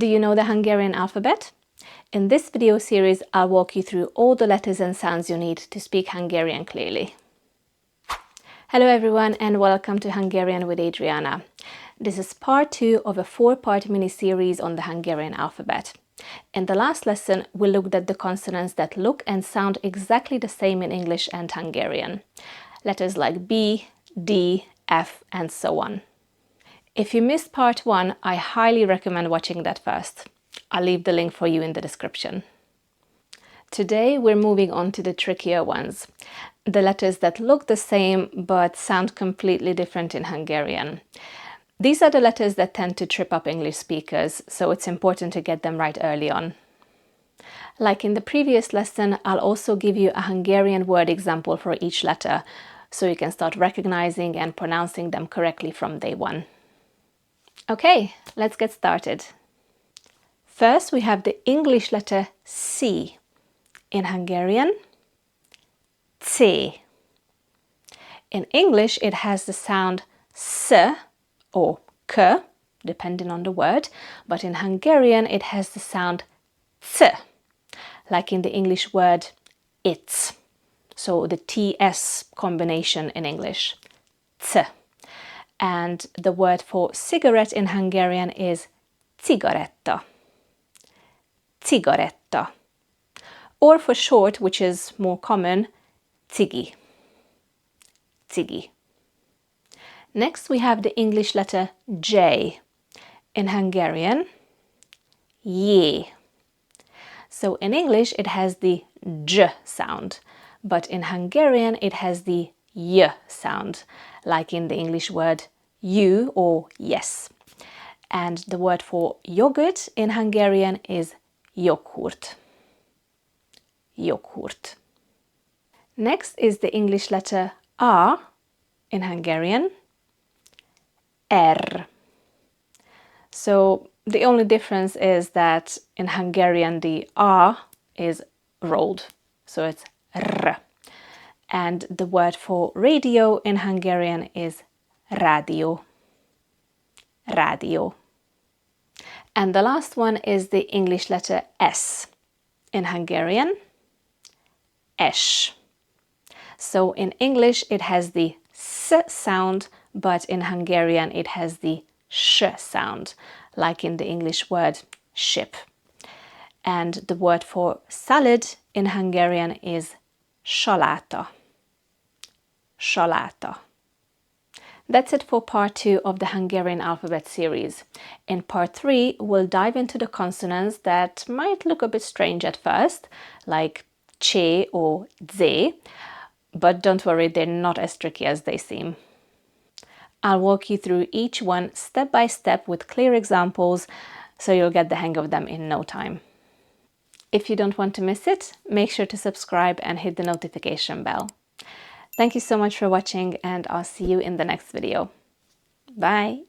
Do you know the Hungarian alphabet? In this video series, I'll walk you through all the letters and sounds you need to speak Hungarian clearly. Hello everyone and welcome to Hungarian with Adriana. This is part 2 of a 4-part mini-series on the Hungarian alphabet. In the last lesson, we looked at the consonants that look and sound exactly the same in English and Hungarian. Letters like B, D, F, and so on. If you missed part 1, I highly recommend watching that first. I'll leave the link for you in the description. Today we're moving on to the trickier ones, the letters that look the same but sound completely different in Hungarian. These are the letters that tend to trip up English speakers, so it's important to get them right early on. Like in the previous lesson, I'll also give you a Hungarian word example for each letter, so you can start recognizing and pronouncing them correctly from day one. Okay, let's get started. First, we have the English letter C. In Hungarian, C. In English, it has the sound S or K, depending on the word, but in Hungarian, it has the sound T, like in the English word it's. So the TS combination in English, T. And the word for cigarette in Hungarian is cigaretta. Cigaretta. Or for short, which is more common, cigi. Cigi. Next we have the English letter J. In Hungarian, J. So in English it has the J sound, but in Hungarian it has the Y sound, like in the English word you or yes. And the word for yogurt in Hungarian is joghurt. Joghurt. Next is the English letter A in Hungarian, R. So the only difference is that in Hungarian the A is rolled, so it's R. And the word for radio in Hungarian is rádió. Rádió. And the last one is the English letter S. In Hungarian, es. So in English it has the S sound, but in Hungarian it has the sh sound, like in the English word ship. And the word for salad in Hungarian is saláta. Saláta. That's it for part 2 of the Hungarian alphabet series. In part 3, we'll dive into the consonants that might look a bit strange at first, like ch or z, but don't worry, they're not as tricky as they seem. I'll walk you through each one step by step with clear examples, so you'll get the hang of them in no time. If you don't want to miss it, make sure to subscribe and hit the notification bell. Thank you so much for watching, and I'll see you in the next video. Bye!